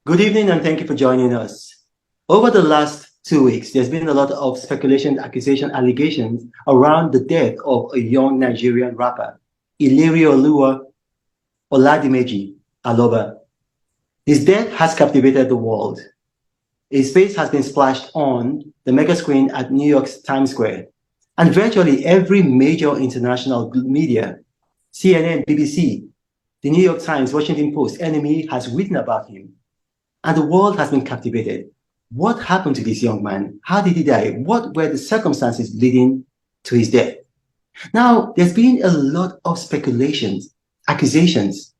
Good evening, and thank you for joining us. Over the last 2 weeks, there's been a lot of speculation, accusation, allegations around the death of a young Nigerian rapper, Ilerioluwa Oladimeji Aloba. His death has captivated the world. His face has been splashed on the mega screen at New York's Times Square, and virtually every major international media, CNN, BBC, the New York Times, Washington Post, NME has written about him. And the world has been captivated. What happened to this young man? How did he die? What were the circumstances leading to his death? Now, there's been a lot of speculations, accusations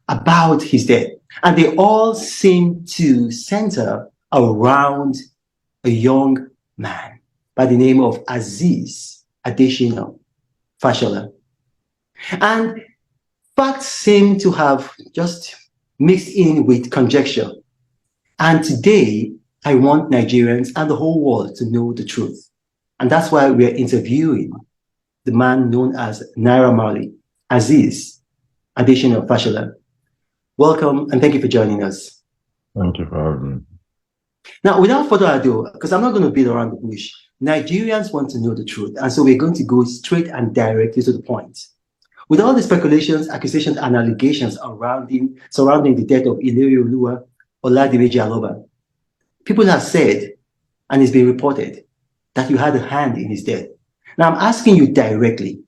about his death, and they all seem to center around a young man by the name of Aziz Adesina Fashola. And facts seem to have just mixed in with conjecture. And today, I want Nigerians and the whole world to know the truth. And that's why we're interviewing the man known as Naira Marley, Aziz Adesina Fashola. Welcome, and thank you for joining us. Thank you for having me. Now, without further ado, because I'm not going to beat around the bush, Nigerians want to know the truth. And so we're going to go straight and directly to the point. With all the speculations, accusations, and allegations surrounding the death of Ilerioluwa Oladimeji Aloba, people have said, and it's been reported, that you had a hand in his death. Now, I'm asking you directly,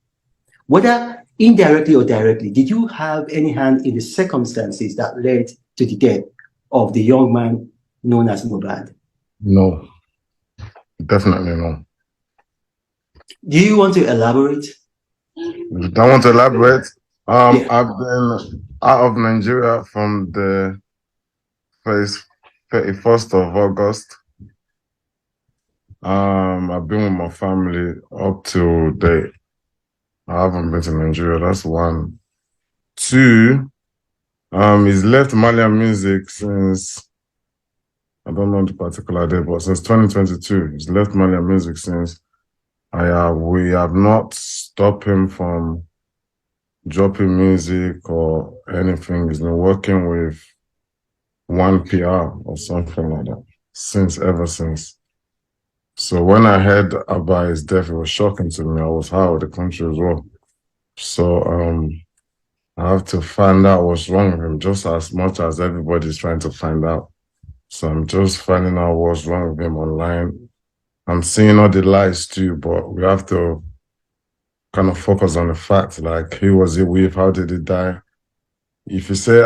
whether indirectly or directly, did you have any hand in the circumstances that led to the death of the young man known as Mohbad? No, definitely no. Do you want to elaborate? You don't want to elaborate? Yeah. I've been out of Nigeria from the 31st of August. I've been with my family up to date. I haven't been to Nigeria. That's one. Two, he's left Malian music since, I don't know the particular day, but since 2022. He's left Malian music since. We have not stopped him from dropping music or anything. He's been working with one PR or something like that ever since. So when I heard about his death, it was shocking to me. I was out of the country as well. So I have to find out what's wrong with him just as much as everybody's trying to find out. So I'm just finding out what's wrong with him online. I'm seeing all the lies too, but we have to kind of focus on the facts, like who was he with, how did he die? If you say,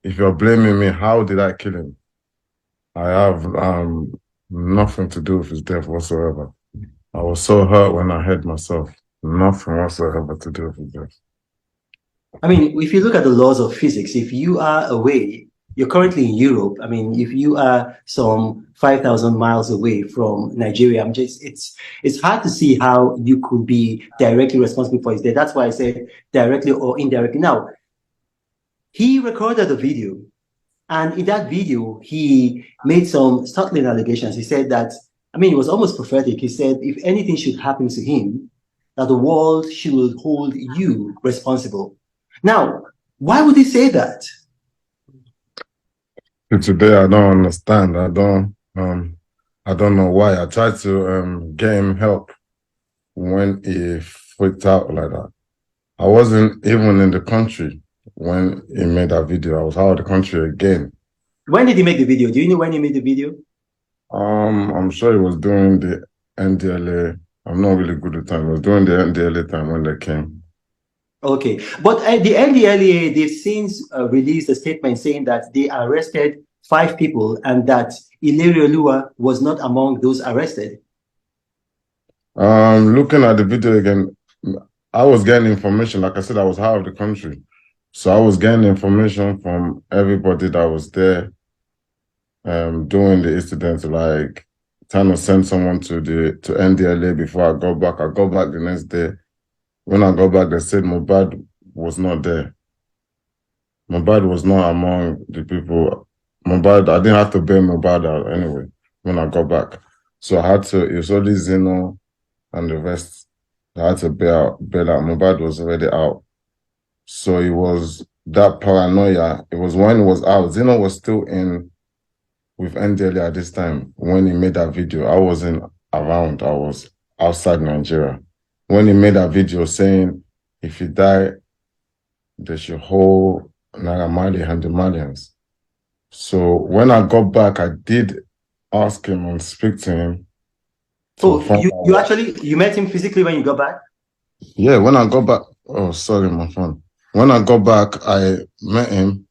if you're blaming me, how did I kill him? I have nothing to do with his death whatsoever. I was so hurt when I heard myself. Nothing whatsoever to do with his death. I mean, if you look at the laws of physics, if you are away, you're currently in Europe. I mean, if you are some 5,000 miles away from Nigeria, it's hard to see how you could be directly responsible for his death. That's why I said directly or indirectly. Now, he recorded a video, and in that video, he made some startling allegations. He said that, I mean, it was almost prophetic. He said, if anything should happen to him, that the world should hold you responsible. Now, why would he say that? Today, I don't understand. I don't know why. I tried to get him help when he freaked out like that. I wasn't even in the country when he made that video. I was out of the country again. When did he make the video? Do you know when he made the video? I'm sure he was doing the NDLA. I'm not really good at time. He was doing the NDLA time when they came. Okay, but the NDLA, they've since released a statement saying that they arrested 5 people and that Ilerioluwa was not among those arrested. Looking at the video again, I was getting information. Like I said, I was out of the country. So I was getting information from everybody that was there doing the incident, like trying to send someone to NDLA before I got back. I got back the next day. When I got back, they said Mohbad was not there. Mohbad was not among the people. Mohbad, I didn't have to bail Mohbad out anyway when I got back. So I had to, it was only Zeno and the rest. I had to bail out. Mohbad was already out. So it was that paranoia. It was when it was out. Zeno was still in with NDLA at this time when he made that video. I wasn't around. I was outside Nigeria. When he made that video saying, if you die, they should hold Naira Marley and the Malians. So when I got back, I did ask him and speak to him to Oh, find you out. actually you met him physically when you got back? Yeah, when I got back, oh, sorry, my phone. When I got back, I met him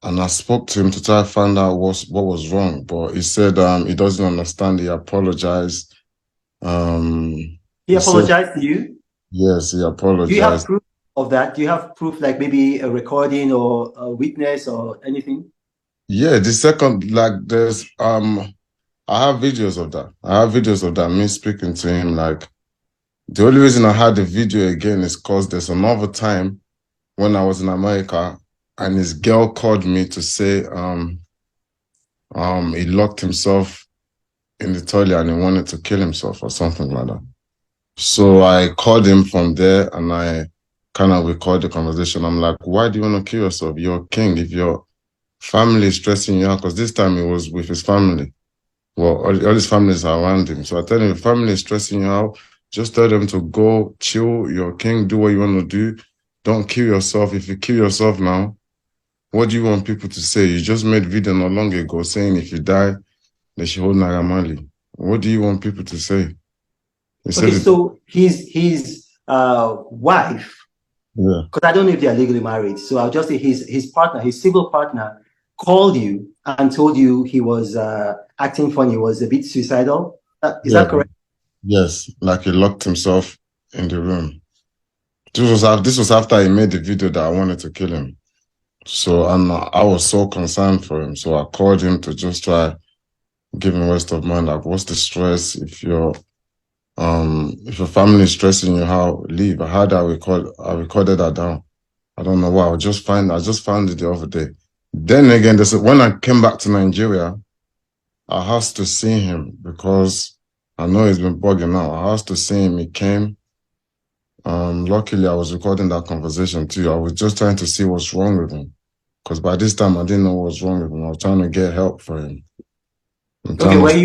and I spoke to him to try to find out what was wrong. But he said he doesn't understand. He apologized. He He said apologized to you? yes, he Do you have apologized. proof of that? Do you have proof, like maybe a recording or a witness or anything? Yeah, the second, like there's I have videos of that. I have videos of that, me speaking to him. Like the only reason I had the video again is because there's another time when I was in America and his girl called me to say he locked himself in the toilet and he wanted to kill himself or something like that. So I called him from there and I kind of recorded the conversation. I'm like, why do you want to kill yourself? You're a king. If your family is stressing you out, because this time he was with his family. Well, all his families are around him. So I tell him, if family is stressing you out, just tell them to go chill. You're a king. Do what you want to do. Don't kill yourself. If you kill yourself now, what do you want people to say? You just made video not long ago saying if you die, they should hold Naira Marley. What do you want people to say? He said Okay, it. so his wife, Yeah. because I don't know if they are legally married, so I'll just say his partner, his civil partner, called you and told you he was acting funny, was a bit suicidal. Is Yeah. that correct? Yes. Like he locked himself in the room. This was after he made the video that I wanted to kill him. So I was so concerned for him. So I called him to just try give him rest of mind. Like, what's the stress if your family is stressing you, how leave? I had that I recorded that down. I don't know why. I just found it the other day. Then again, when I came back to Nigeria, I asked to see him because I know he's been bugging out. I asked to see him. He came. Luckily, I was recording that conversation too. I was just trying to see what's wrong with him. Because by this time, I didn't know what was wrong with him. I was trying to get help for him. In Okay, terms well,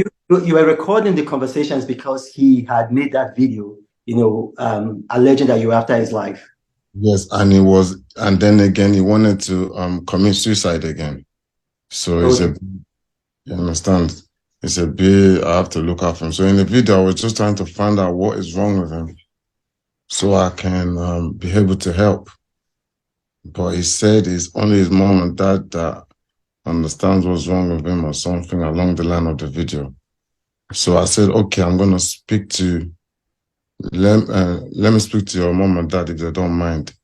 of, you were recording the conversations because he had made that video, alleging that you were after his life. yes, and then again, he wanted to commit suicide again. So Okay. you understand? It's a bit, I have to look out for him. So in the video, I was just trying to find out what is wrong with him so I can be able to help. But he said it's only his mom and dad that understands what's wrong with him or something along the line of the video. So I said, okay, I'm gonna let me speak to your mom and dad if they don't mind.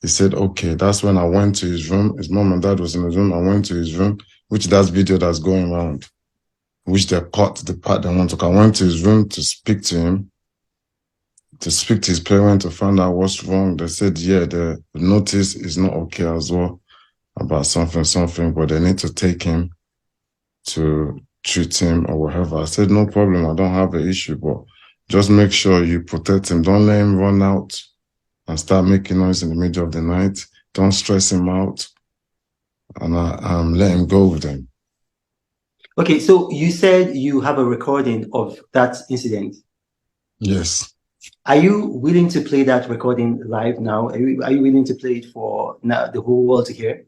He said, okay. That's when I went to his room. His mom and dad was in his room. I went to his room, which that's video that's going around, which they cut the part they want to. I went to his room to speak to him, to speak to his parents to find out what's wrong. They said, yeah, the notice is not okay as well about something, but they need to take him to treat him or whatever. I said, no problem. I don't have an issue, but just make sure you protect him. Don't let him run out and start making noise in the middle of the night. Don't stress him out and let him go with them. Okay, so you said you have a recording of that incident. Yes. Are you willing to play that recording live now? Are you willing to play it for now, the whole world to hear?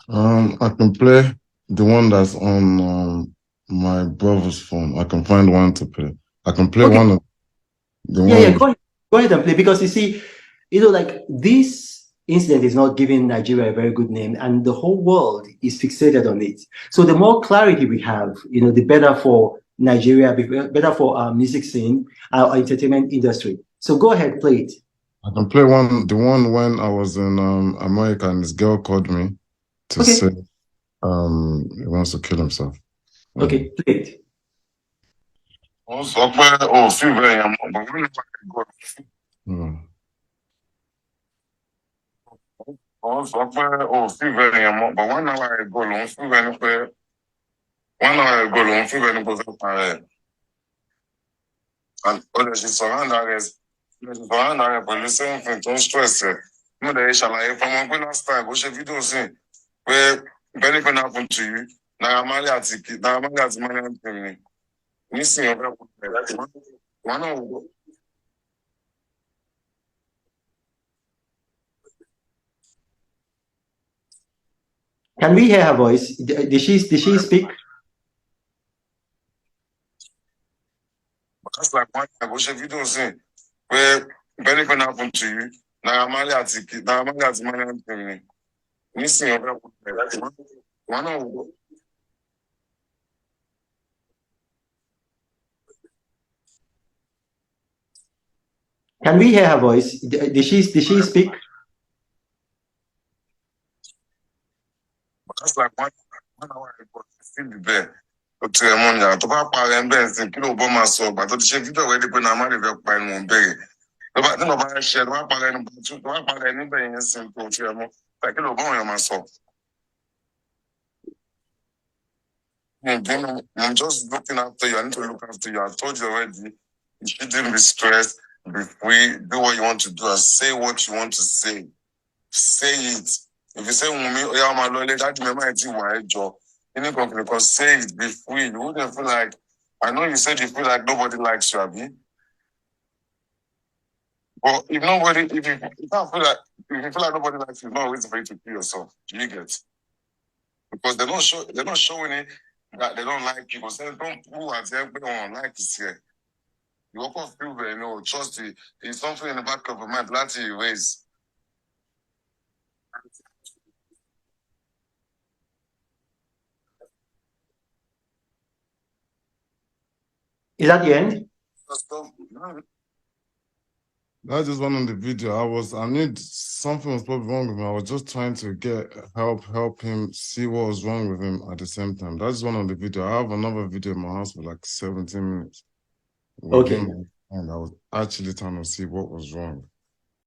I can play the one that's on my brother's phone. I can find one to play. I can play Okay, one of the yeah, one. go ahead and play because you see, like this incident is not giving Nigeria a very good name, and the whole world is fixated on it. So the more clarity we have, the better for Nigeria, better for our music scene, our entertainment industry. So go ahead, play it. I can play the one when I was in America and this girl called me to say Okay, he wants to kill himself. okay, play it. Ó sọ pé ó sì bẹ́ẹ̀ yẹn mọ́, but when I go, ó sọ pé ó sì bẹ́ẹ̀ yẹn mọ́, but 1 hour ago lòun sì bẹ́ẹ̀ ni pé 1 hour ago lòun sì bẹ́ẹ̀ ni pé ó fẹ́ para ẹ̀. And ó lè ṣe surround ara ẹ̀ pẹ̀lú same thing tó ń stress ẹ̀. Mo dẹ̀ ṣàlàyé fún ọmọ pé last time ó ṣe fídíò sí pé if anything happen to you, Naira Marley àti Marley anthem ni. Nísìnyí ọ̀fẹ́ kò tẹ̀ láti wọn náà wò. Can we hear her voice? Did she speak? Just like one time ó ṣe fídíò sí pé if anything happen to you, Naira Marley àti Marley anthem ni. Nísìnyí ọ̀fẹ́ kò tẹ̀ láti wọn náà wò. Can we hear her voice? Did she speak? Just like one hour ago, still be there. Ó ti ẹ̀ mọ́ ni àtọ́ bá parẹ́ ń bẹ́ẹ̀ sí kí ló bọ́ máa sọ ọgbà tó ti ṣe fídíò rẹ̀ dípẹ́ náà má lè fẹ́ pa ẹnu bẹ̀rẹ̀. Nínú ọba ṣe ló bá parẹ́ níbẹ̀ yẹn sí tó ti ẹ̀ mọ́. Kí ló bọ́ òun yẹn máa sọ? I'm just looking after you. I need to look after you. I told you already. You shouldn't be stressed. Be free. Do what you want to do and say what you want to say. Say it. If you say, yeah, my lord, that might be why job. Any company can say it, be free. You wouldn't feel like, I know you said you feel like nobody likes you, Abby. But if you feel like nobody likes you, it's not always for you to kill yourself. Do you get? Because they're not showing it that they don't like you. Because they don't prove at everyone like it here. You walk off people, trust it. It's something in the back of your mind, that's you raise. Is that the end? That's just one on the video. Something was probably wrong with me. I was just trying to get help him see what was wrong with him at the same time. That's one on the video. I have another video in my house for like 17 minutes. Okay. And I was actually trying to see what was wrong.